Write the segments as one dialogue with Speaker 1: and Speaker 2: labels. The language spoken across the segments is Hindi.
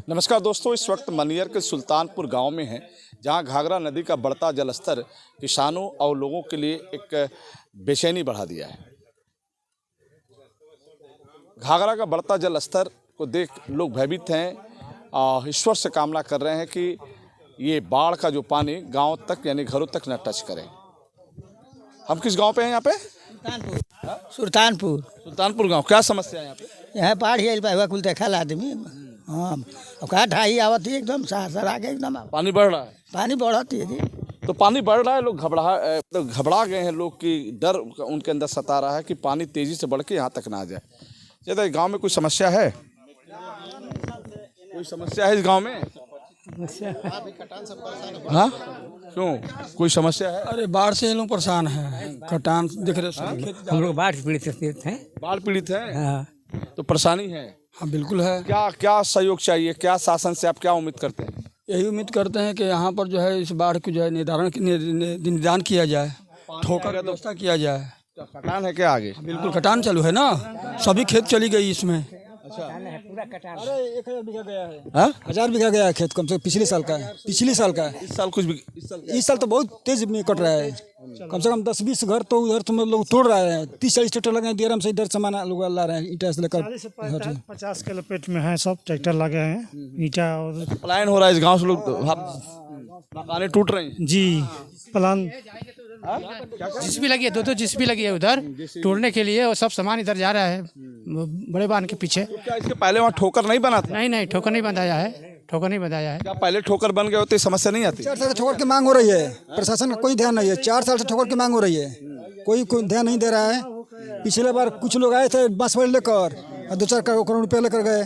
Speaker 1: नमस्कार दोस्तों, इस वक्त मनियर के सुल्तानपुर गांव में हैं, जहां घाघरा नदी का बढ़ता जलस्तर किसानों और लोगों के लिए एक बेचैनी बढ़ा दिया है। घाघरा का बढ़ता जलस्तर को देख लोग भयभीत हैं, ईश्वर से कामना कर रहे हैं कि ये बाढ़ का जो पानी गांव तक यानी घरों तक न टच करे। हम किस गांव पे हैं यहाँ पे? सुल्तानपुर गांव। क्या समस्या है यहाँ पे?
Speaker 2: यहाँ बाढ़ ही हुआ कुल देखा आदमी। हाँ, अब कहा ढाई आवत ही एकदम सर आगे एकदम
Speaker 1: पानी बढ़ रहा है।
Speaker 2: पानी बढ़ती है जी।
Speaker 1: तो पानी बढ़ रहा है, लोग घबरा गए हैं। लोग की डर उनके अंदर सता रहा है कि पानी तेजी से बढ़ के यहाँ तक ना आ जाए। जैसे गांव में कोई समस्या है? कोई समस्या है इस गांव में? हाँ, क्यों कोई समस्या है?
Speaker 3: अरे बाढ़ से ये लोग परेशान हैं। कटान दिख रहे
Speaker 4: हम लोग बाढ़ पीड़ित हैं।
Speaker 1: बाढ़ पीड़ित है।
Speaker 4: हाँ।
Speaker 1: तो परेशानी है।
Speaker 3: हाँ बिल्कुल है।
Speaker 1: क्या सहयोग चाहिए? क्या शासन से आप क्या उम्मीद करते हैं?
Speaker 3: यही उम्मीद करते हैं कि यहाँ पर जो है इस बाढ़ को जो है निदान किया जाए, ठोकर व्यवस्था किया जाए।
Speaker 1: कटान है क्या आगे?
Speaker 3: बिल्कुल कटान चालू है ना, सभी खेत चली गई इसमें।
Speaker 1: अच्छा,
Speaker 3: अरे 1000 बीघा गया है।
Speaker 1: हाँ?
Speaker 3: 1000 बीघा गया है खेत, कम से कम पिछले साल का है।
Speaker 1: इस साल कुछ भी
Speaker 3: इस साल तो बहुत तेज में कट रहा है। कम से कम 10-20 घर तो उधर तुम लोग तोड़ रहे हैं। 30-40 ट्रैक्टर लगे हैं, देर से इधर सामान लोग ला रहे हैं, ईटा से लेकर
Speaker 5: 50 के लपेट में है। सब ट्रैक्टर लगे हैं, ईटा और
Speaker 1: पलायन हो रहा है इस गांव से। लोग मकानें टूट रही हैं
Speaker 5: जी। प्लान
Speaker 4: जिसपी लगी है, दो जिसपी लगी है उधर तोड़ने के लिए, और सब सामान इधर जा रहा है बड़े बांध के पीछे।
Speaker 1: तो क्या इसके पहले वहाँ ठोकर नहीं बना था?
Speaker 4: नहीं, ठोकर नहीं बंधाया है।
Speaker 1: क्या पहले ठोकर बन गए होते समस्या नहीं आती?
Speaker 3: 4 साल से ठोकर की मांग हो रही है, प्रशासन का कोई ध्यान नहीं है। 4 साल से ठोकर की मांग हो रही है, कोई ध्यान नहीं दे रहा है। पिछले बार कुछ लोग आए थे बांस वाले लेकर और 2-4 करोड़ रुपये लेकर गए।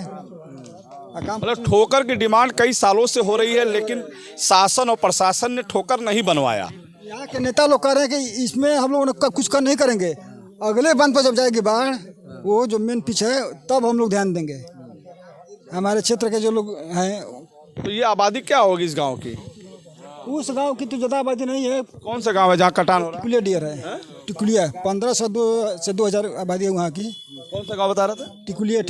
Speaker 1: मतलब ठोकर की डिमांड कई सालों से हो रही है, लेकिन शासन और प्रशासन ने ठोकर नहीं बनवाया।
Speaker 3: यहाँ के नेता लोग कह रहे हैं कि इसमें हम लोग कुछ कर नहीं करेंगे। अगले बांध पर जब जाएगी बाढ़, वो जो मेन पिच है, तब हम लोग ध्यान देंगे। हमारे क्षेत्र के जो लोग हैं।
Speaker 1: तो ये आबादी क्या होगी इस गांव की?
Speaker 3: उस गांव की तो ज़्यादा आबादी नहीं है।
Speaker 1: कौन सा गांव है जहाँ कटान हो रहा है?
Speaker 3: टिकुलिया डियर है। टिकुलिया 1500 से 2000 आबादी है वहाँ की।
Speaker 1: कौन सा गांव बता रहा था?
Speaker 3: टिकुलिया।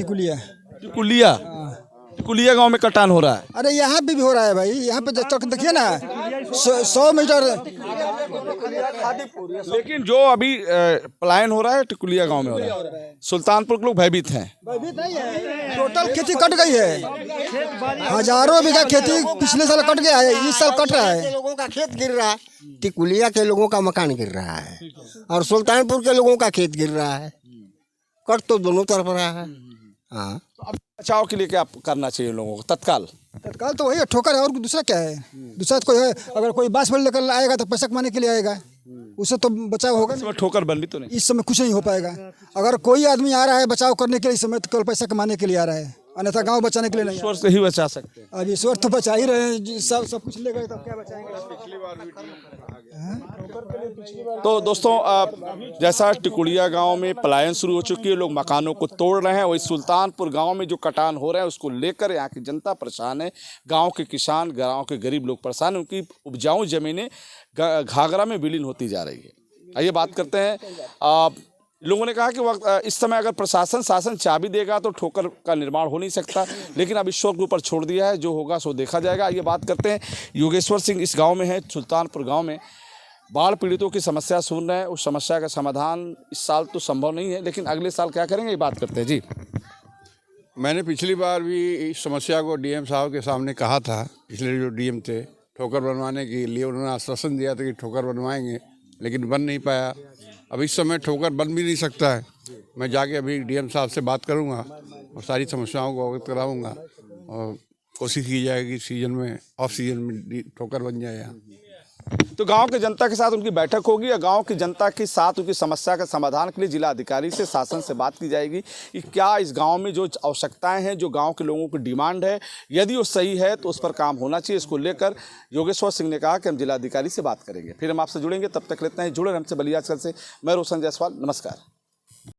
Speaker 1: टिकुलिया गांव में कटान हो रहा है।
Speaker 3: अरे यहाँ पे भी हो रहा है भाई। यहाँ पे जब तक देखिए ना 100 मीटर।
Speaker 1: लेकिन जो अभी पलायन हो रहा है टिकुलिया गांव में हो रहा है। सुल्तानपुर के लोग भयभीत हैं।
Speaker 3: नहीं है, टोटल खेती कट गई है। हजारों बीघा खेती पिछले साल कट गया है, इस साल कट रहा है।
Speaker 2: लोगों का खेत गिर रहा है, टिकुलिया के लोगों का मकान गिर रहा है और सुल्तानपुर के लोगों का खेत गिर रहा है। कट तो दोनों तरफ रहा है। हाँ,
Speaker 1: बचाव के लिए क्या करना चाहिए लोगों को तत्काल?
Speaker 3: तो वही ठोकर है, और दूसरा क्या है? दूसरा कोई है, अगर कोई बांस वाले लेकर आएगा तो पैसा कमाने के लिए आएगा, उससे तो बचाव होगा।
Speaker 1: इस समय ठोकर बन भी तो नहीं।
Speaker 3: इस समय कुछ नहीं हो पाएगा। अगर कोई आदमी आ रहा है बचाव करने के लिए, इस समय तो केवल पैसा कमाने के लिए आ रहा है, अन्यथा गांव बचाने के लिए नहीं।
Speaker 1: ईश्वर से ही बचा सकते हैं।
Speaker 3: अब ईश्वर तो बचा ही रहे हैं। सब कुछ ले गए तब क्या बचाएंगे?
Speaker 1: तो दोस्तों, जैसा टिकुलिया गांव में पलायन शुरू हो चुकी है, लोग मकानों को तोड़ रहे हैं, वही सुल्तानपुर गांव में जो कटान हो रहा है उसको लेकर यहाँ की जनता परेशान है। गांव के किसान, गांव के गरीब लोग परेशान हैं। उनकी उपजाऊ जमीनें घाघरा में विलीन होती जा रही है। आइए बात करते हैं। लोगों ने कहा कि इस समय अगर शासन चाबी देगा तो ठोकर का निर्माण हो नहीं सकता, लेकिन अब ईश्वर के ऊपर छोड़ दिया है, जो होगा सो देखा जाएगा। ये बात करते हैं। योगेश्वर सिंह इस गांव में है, सुल्तानपुर गांव में। बाढ़ पीड़ितों की समस्या सुन रहे हैं। उस समस्या का समाधान इस साल तो संभव नहीं है, लेकिन अगले साल क्या करेंगे, ये बात करते हैं जी।
Speaker 6: मैंने पिछली बार भी इस समस्या को डीएम साहब के सामने कहा था। पिछले जो डीएम थे, ठोकर बनवाने के लिए उन्होंने आश्वासन दिया था कि ठोकर बनवाएंगे, लेकिन बन नहीं पाया। अब इस समय ठोकर बन भी नहीं सकता है। मैं जाके अभी डीएम साहब से बात करूंगा और सारी समस्याओं को अवगत कराऊंगा और कोशिश की जाएगी सीजन में, ऑफ सीजन में ठोकर बन जाए यहाँ।
Speaker 1: तो गांव की जनता के साथ उनकी बैठक होगी और गांव की जनता के साथ उनकी समस्या के समाधान के लिए जिला अधिकारी से, शासन से बात की जाएगी कि क्या इस गांव में जो आवश्यकताएं हैं, जो गांव के लोगों की डिमांड है, यदि वो सही है तो उस पर काम होना चाहिए। इसको लेकर योगेश्वर सिंह ने कहा कि हम जिला अधिकारी से बात करेंगे। फिर हम आपसे जुड़ेंगे, तब तक लेते हैं जुड़े हमसे बलियाजगढ़ से। मैं रोशन जायसवाल, नमस्कार।